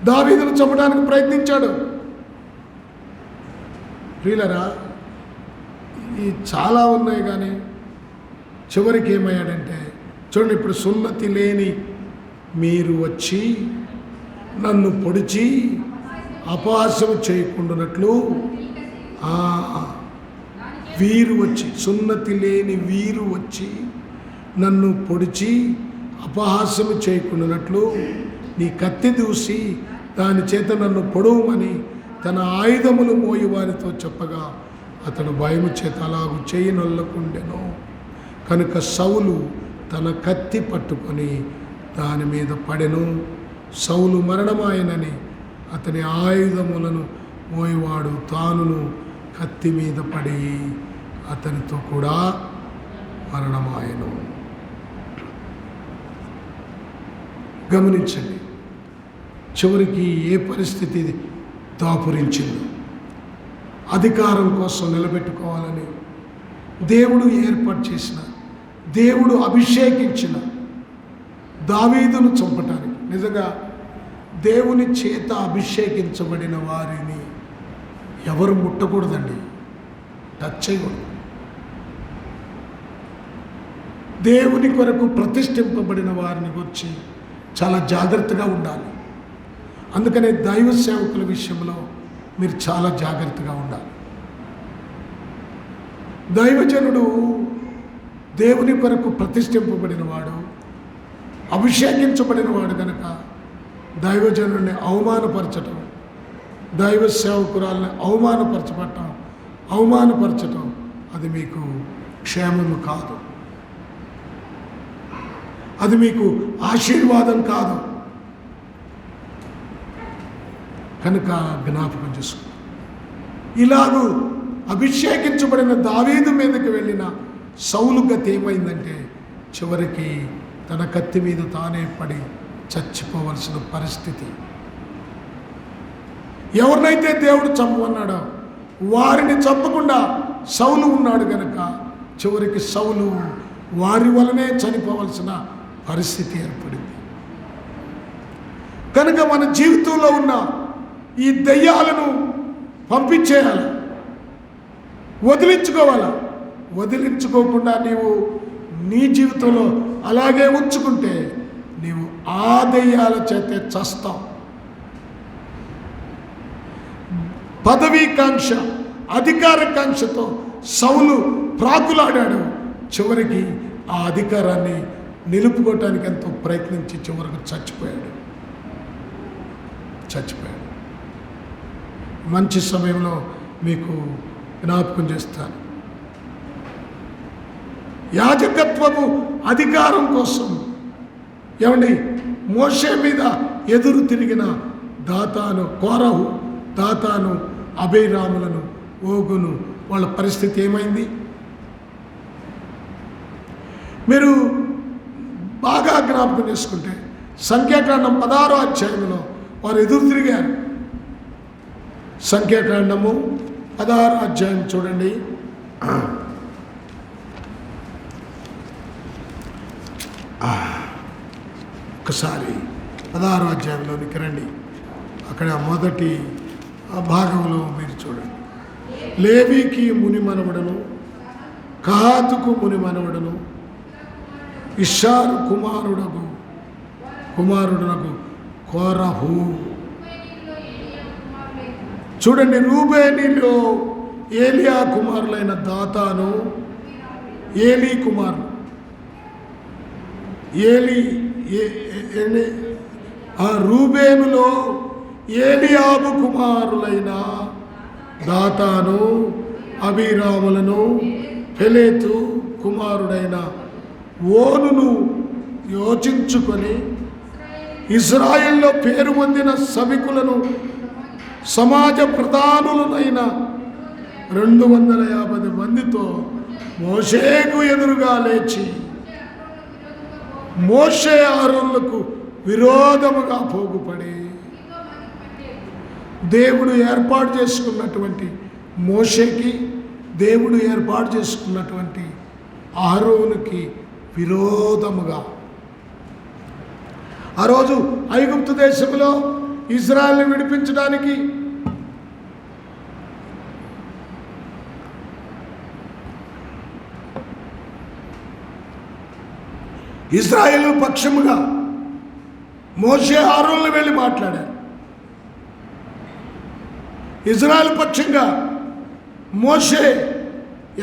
దావీదును చంపడానికి ప్రయత్నించాడు. ప్రియులరా, ఈ చాలా ఉన్నాయి. కానీ చివరికి ఏమయ్యాడంటే చూడండి, ఇప్పుడు సున్నతి లేని మీరు వచ్చి నన్ను పొడిచి అపహాస్యం చేయకుండానట్లు వీరు వచ్చి, సున్నతి లేని వీరు వచ్చి నన్ను పొడిచి అపహాస్యం చేయకుండానట్లు నీ కత్తి దూసి దాని చేత నన్ను పొడవమని తన ఆయుధములు మోయి వారితో చెప్పగా అతడు భయము చేత అలాగు చేయనొల్లకుండెను. కనుక సౌలు తన కత్తి పట్టుకొని దాని మీద పడెను. సౌలు మరణమాయనని అతని ఆయుధములను మోయివాడు తానును కత్తి మీద పడి అతనితో కూడా మరణమాయను. గమనించండి, చివరికి ఏ పరిస్థితి దాపురించిందో. అధికారం కోసం నిలబెట్టుకోవాలని దేవుడు ఏర్పాటు చేసిన, దేవుడు అభిషేకించిన దావీదును చంపటానికి. నిజంగా దేవుని చేత అభిషేకించబడిన వారిని ఎవరు ముట్టకూడదండి, టచ్ చేయకూడదు. దేవుని కొరకు ప్రతిష్ఠింపబడిన వారిని గురించి చాలా జాగ్రత్తగా ఉండాలి. అందుకనే దైవ సేవకుల విషయంలో మీరు చాలా జాగ్రత్తగా ఉండాలి. దైవజనుడు దేవుని కొరకు ప్రతిష్ఠింపబడినవాడు, అభిషేకించబడినవాడు కనుక దైవజనుడిని అవమానపరచటం, దైవ సేవకురాలని అవమానపరచటం అది మీకు క్షేమము కాదు, అది మీకు ఆశీర్వాదం కాదు. కనుక జ్ఞాపకం చేసుకో. ఇలాగూ అభిషేకించబడిన దావీదు మీదకి వెళ్ళిన సౌలు గతి ఏమైందంటే చివరికి తన కత్తి మీద తానే పడి చచ్చిపోవలసిన పరిస్థితి. ఎవరినైతే దేవుడు చంపమన్నాడో వారిని చంపకుండా సౌలు ఉన్నాడు కనుక చివరికి సౌలు వారి వలనే చనిపోవలసిన పరిస్థితి ఏర్పడింది. కనుక మన జీవితంలో ఉన్న ఈ దయ్యాలను పంపించేయాలి, వదిలించుకోవాలి. వదిలించుకోకుండా నీవు నీ జీవితంలో అలాగే ఉంచుకుంటే నీవు ఆ దయ్యాల చేతే చస్తావు. పదవీకాంక్ష, అధికారకాంక్షతో సౌలు ప్రాకులాడాడు. చివరికి ఆ అధికారాన్ని నిలుపుకోవటానికి ఎంతో ప్రయత్నించి చివరికి చచ్చిపోయాడు. మంచి సమయంలో మీకు జ్ఞాపకం చేస్తాను. యాజకత్వము అధికారం కోసం ఏమండి మోషే మీద ఎదురు తిరిగిన దాతాను, కోరహు, దాతాను, అబీరాములను, ఓగును వాళ్ళ పరిస్థితి ఏమైంది? మీరు బాగా జ్ఞాపకం చేసుకుంటే సంఖ్యాకాండం 16వ అధ్యాయంలో వారు ఎదురు తిరిగారు. సంఖ్యాకాండము 16వ అధ్యాయం చూడండి. ఒకసారి 16వ అధ్యాయంలోనికి రండి. అక్కడ మొదటి భాగంలో మీరు చూడండి. లేవీకి ముని మనవడను, కహాతుకు ముని మనవడను, ఇషారు కుమారుడునకు కోరహు. చూడండి, రూబేనీలో ఏలియా కుమారులైన దాతాను, ఏలీ కుమారులు, రూబేనులో ఏలియాబు కుమారులైన దాతాను, అబీరాములను, పెలేతు కుమారుడైన ఓనును యోచించుకొని ఇజ్రాయెల్లో పేరు పొందిన సభికులను, సమాజ ప్రధానులనైన 250 మందితో మోషేకు ఎదురుగా లేచి మోషే ఆరోనులకు విరోధముగా పోగుపడి దేవుడు ఏర్పాటు చేసుకున్నటువంటి మోషేకి, దేవుడు ఏర్పాటు చేసుకున్నటువంటి ఆరోనుకి విరోధముగా. ఆ రోజు ఐగుప్తు దేశంలో ఇజ్రాయెల్ని విడిపించడానికి ఇజ్రాయేలు పక్షముగా మోషే ఆరోనులు వెళ్ళి మాట్లాడారు. ఇజ్రాయెల్ పక్షంగా మోషే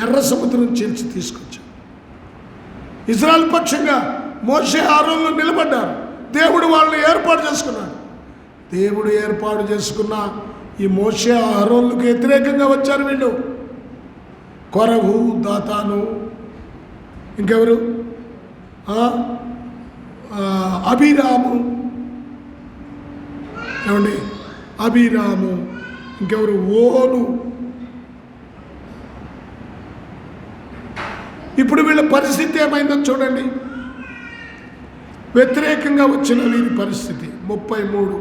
ఎర్ర సముద్రం చీల్చి తీసుకొచ్చాడు. ఇజ్రాయెల్ పక్షంగా మోషే ఆరోనులు నిలబడ్డారు. దేవుడు వాళ్ళని ఏర్పాటు చేసుకున్నాడు. దేవుడు ఏర్పాటు చేసుకున్న ఈ మోషే ఆరోనులకు వ్యతిరేకంగా వచ్చారు వీళ్ళు. కొరహు, దాతాను, ఇంకెవరు, అబీరాము, ఏమండి అబీరాము, ఇంకెవరు, ఓను. ఇప్పుడు వీళ్ళ పరిస్థితి ఏమైందో చూడండి. వ్యతిరేకంగా వచ్చిన వీరి పరిస్థితి 33,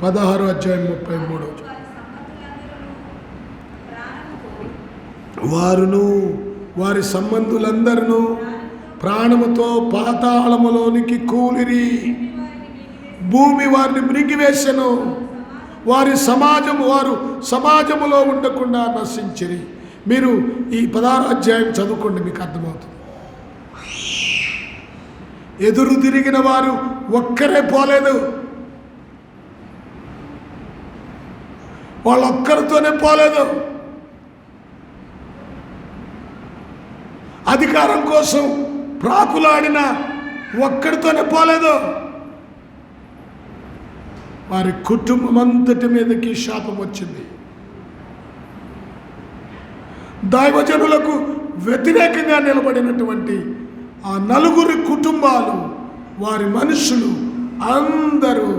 16వ అధ్యాయం 33. వారును వారి సంబంధులందరూ ప్రాణముతో పాతాళములోనికి కూలిరి. భూమి వారిని మృంగివేసెను. వారు సమాజములో ఉండకుండా నశించిరి. మీరు ఈ 16వ అధ్యాయం చదువుకోండి, మీకు అర్థమవుతుంది. ఎదురు తిరిగిన వారు ఒక్కరే పోలేదు, వాళ్ళొక్కరితోనే పోలేదు. అధికారం కోసం ప్రాకులాడిన ఒక్కడితోనే పోలేదు. వారి కుటుంబం అంతటి మీదకి శాపం వచ్చింది. దైవజనులకు వ్యతిరేకంగా నిలబడినటువంటి ఆ 4 కుటుంబాలు, వారి మనుషులు అందరూ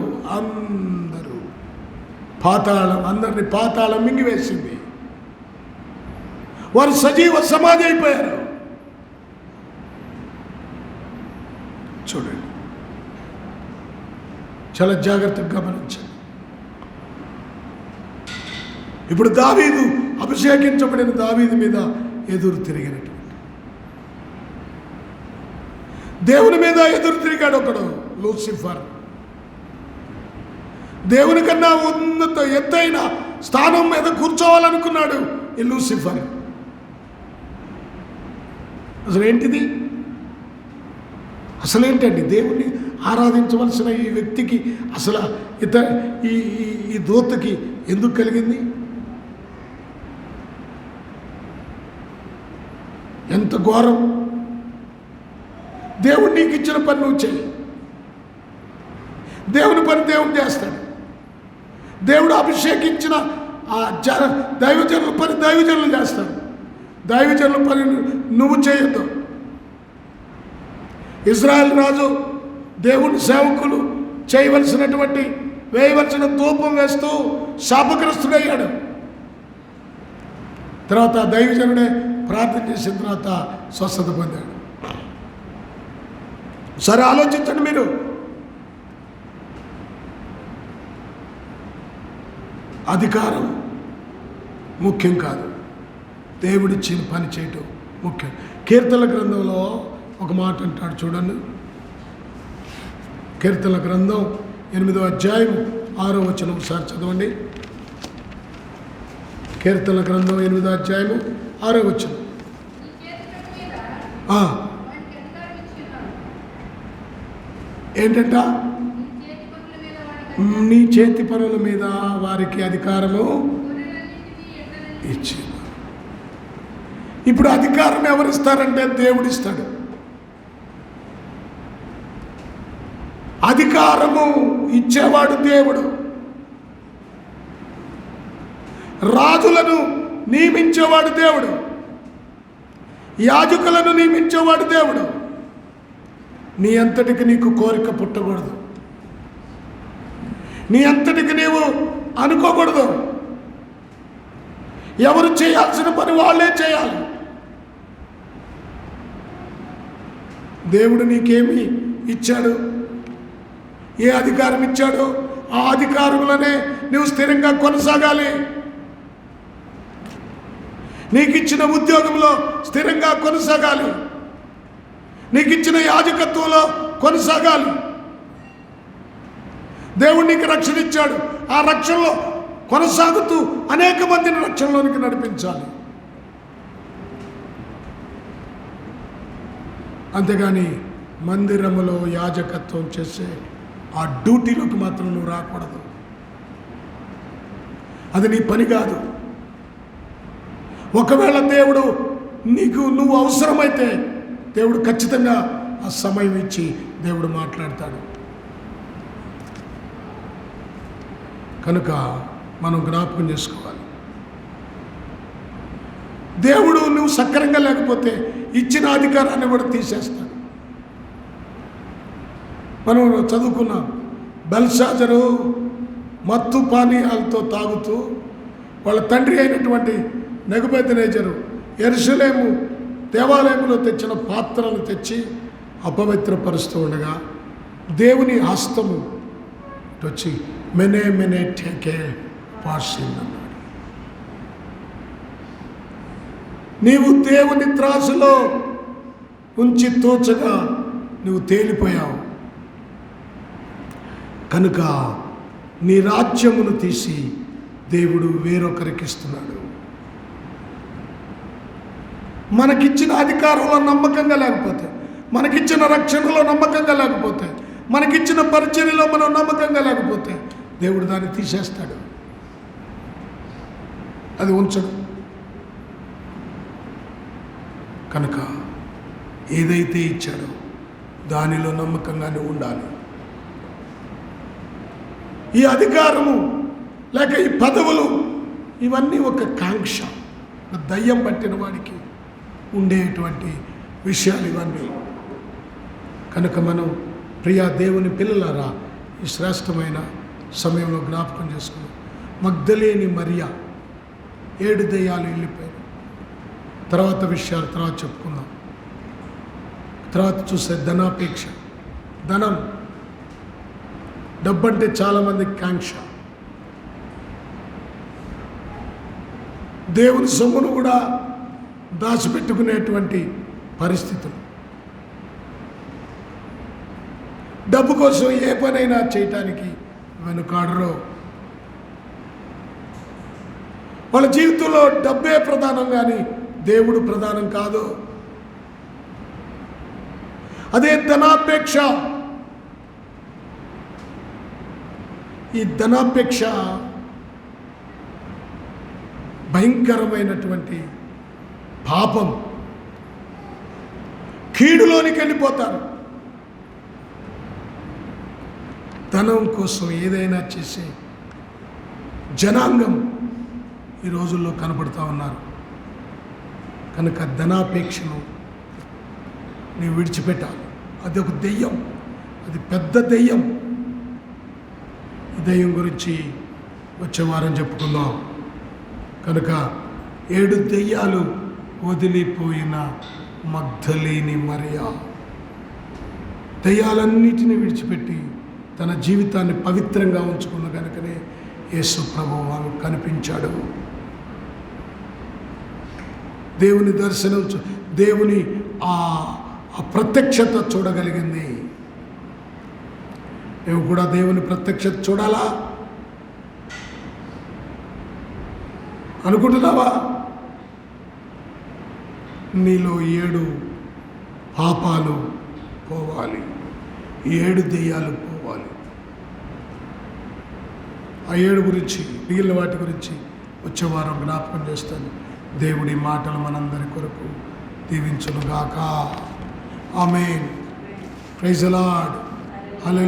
పాతాళం, అందరినీ పాతాళం మింగివేసింది. వారు సజీవ సమాధి అయిపోయారు. చూడండి, చాలా జాగ్రత్తగా గమనించండి. ఇప్పుడు దావీదు, అభిషేకించబడిన దావీదు మీద ఎదురు తిరిగినటువంటి, దేవుని మీద ఎదురు తిరిగాడు ఒకడు, లూసిఫర్. దేవుని కన్నా ఉన్నత ఎత్తైన స్థానం మీద కూర్చోవాలనుకున్నాడు ఈ లూసిఫర్. అసలేంటిది? అసలేంటండి? దేవుణ్ణి ఆరాధించవలసిన ఈ వ్యక్తికి అసలు ఈ దూతకి ఎందుకు కలిగింది? ఎంత ఘోరం! దేవుడు నీకు ఇచ్చిన పని నువ్వు చెయ్యి. దేవుని పని దేవుడు చేస్తాడు. దేవుడు అభిషేకించిన ఆ దైవజనుల పని దైవజనులు చేస్తాడు. దైవజనుల పని నువ్వు చేయొద్దు. ఇజ్రాయెల్ రాజు దేవుని సేవకులు చేయవలసినటువంటి వేయవలసిన ధూపం వేస్తూ శాపగ్రస్తుడయ్యాడు. తర్వాత దైవజనుడే ప్రార్థన చేసిన తర్వాత స్వస్థత పొందాడు. సరే, ఆలోచించండి మీరు. అధికారం ముఖ్యం కాదు, దేవుడిచ్చిన పని చేయటం ముఖ్యం. కీర్తనల గ్రంథంలో ఒక మాట అంటాడు, చూడండి. కీర్తనల గ్రంథం 8వ అధ్యాయం 6వ వచనం ఒకసారి చదవండి. కీర్తనల గ్రంథం 8వ అధ్యాయం 6వ వచనం. ఏంటంట? నీ చేతి పనుల మీద వారికి అధికారము ఇచ్చి. ఇప్పుడు అధికారం ఎవరిస్తారంటే దేవుడు ఇస్తాడు. అధికారము ఇచ్చేవాడు దేవుడు. రాజులను నియమించేవాడు దేవుడు. యాజకులను నియమించేవాడు దేవుడు. నీ అంతటికి నీకు కోరిక పుట్టకూడదు. నీ అంతటికి నీవు అనుకోకూడదు. ఎవరు చేయాల్సిన పని వాళ్ళే చేయాలి. దేవుడు నీకేమి ఇచ్చాడు, ఏ అధికారం ఇచ్చాడో ఆ అధికారంలోనే నువ్వు స్థిరంగా కొనసాగాలి. నీకు ఇచ్చిన ఉద్యోగంలో స్థిరంగా కొనసాగాలి. నీకు ఇచ్చిన యాజకత్వంలో కొనసాగాలి. దేవుడు నీకు రక్షణ ఇచ్చాడు. ఆ రక్షణలో కొనసాగుతూ అనేక మందిని రక్షణలోనికి నడిపించాలి. అంతేగాని మందిరములో యాజకత్వం చేసే ఆ డ్యూటీలోకి మాత్రం నువ్వు రాకూడదు. అది నీ పని కాదు. ఒకవేళ దేవుడు నువ్వు అవసరమైతే దేవుడు ఖచ్చితంగా ఆ సమయం ఇచ్చి దేవుడు మాట్లాడతాడు. కనుక మనం జ్ఞాపకం చేసుకోవాలి. దేవుడు నువ్వు సక్రంగా లేకపోతే ఇచ్చిన అధికారాన్ని కూడా తీసేస్తాడు. మనం చదువుకున్నాం, బెల్షాజరు మత్తు పానీయాలతో తాగుతూ వాళ్ళ తండ్రి అయినటువంటి నెబుకద్నెజరు యెరూషలేము దేవాలయంలో తెచ్చిన పాత్రలు తెచ్చి అపవిత్రపరుస్తూ ఉండగా దేవుని హస్తము వచ్చి మెనే మెనే టేకే పాసింది అన్నాడు. నీవు దేవుని త్రాసులో ఉంచి తోచగా నువ్వు తేలిపోయావు. కనుక నీ రాజ్యమును తీసి దేవుడు వేరొకరికి ఇస్తున్నాడు. మనకిచ్చిన అధికారంలో నమ్మకంగా లేకపోతే, మనకిచ్చిన రక్షణలో నమ్మకంగా లేకపోతే, మనకిచ్చిన పరిచర్యలో మనం నమ్మకంగా లేకపోతే దేవుడు దాన్ని తీసేస్తాడు. అది ఉంచడు. కనుక ఏదైతే ఇచ్చాడో దానిలో నమ్మకంగానే ఉండాలి. ఈ అధికారము లేక ఈ పదవులు ఇవన్నీ ఒక కాంక్ష, దయ్యం పట్టిన వాడికి ఉండేటువంటి విషయాలు ఇవన్నీ. కనుక మనం ప్రియా దేవుని పిల్లలారా ఈ శ్రేష్టమైన సమయంలో జ్ఞాపకం చేసుకున్నాం. మగ్దలేని మరియా, 7 దెయ్యాలు వెళ్ళిపోయాయి. తర్వాత విషయాలు తర్వాత చెప్పుకుందాం. తర్వాత చూస్తే ధనాపేక్ష, ధనం, డబ్బంటే చాలామందికి కాంక్ష. దేవుని సొమ్మును కూడా దాచిపెట్టుకునేటువంటి పరిస్థితులు. డబ్బు కోసం ఏ పనైనా చేయటానికి వెనుకాడరు. వాళ్ళ జీవితంలో డబ్బే ప్రధానం కానీ దేవుడు ప్రధానం కాదు. అదే ధనాపేక్ష. ఈ ధనాపేక్ష భయంకరమైనటువంటి పాపం. కీడులోనికి వెళ్ళిపోతారు. ధనం కోసం ఏదైనా చేసే జనాంగం ఈ రోజుల్లో కనబడుతూ ఉన్నారు. కనుక ధనాపేక్షను నీవు విడిచిపెట్టాలి. అది ఒక దెయ్యం, అది పెద్ద దెయ్యం. ఈ దెయ్యం గురించి వచ్చే వారం చెప్పుకుందాం. కనుక 7 దెయ్యాలు వదిలిపోయిన మగ్దలేని మరియా దెయ్యాలన్నిటినీ విడిచిపెట్టి తన జీవితాన్ని పవిత్రంగా ఉంచుకున్న కనుకనే యేసు ప్రభువు ఆమె కనిపించాడు. దేవుని దర్శనం, దేవుని ఆ ప్రత్యక్షత చూడగలిగింది. నువ్వు కూడా దేవుని ప్రత్యక్షత చూడాలా అనుకుంటున్నావా? నీలో 7 పాపాలు పోవాలి, 7 దెయ్యాలు పోవాలి. ఆ 7 గురించి, మిగిలిన వాటి గురించి వచ్చే వారం జ్ఞాపకం చేస్తాను. దేవుడి మాటలు మనందరి కొరకు దీవించునుగాక. Amen. Praise the Lord. Hallelujah.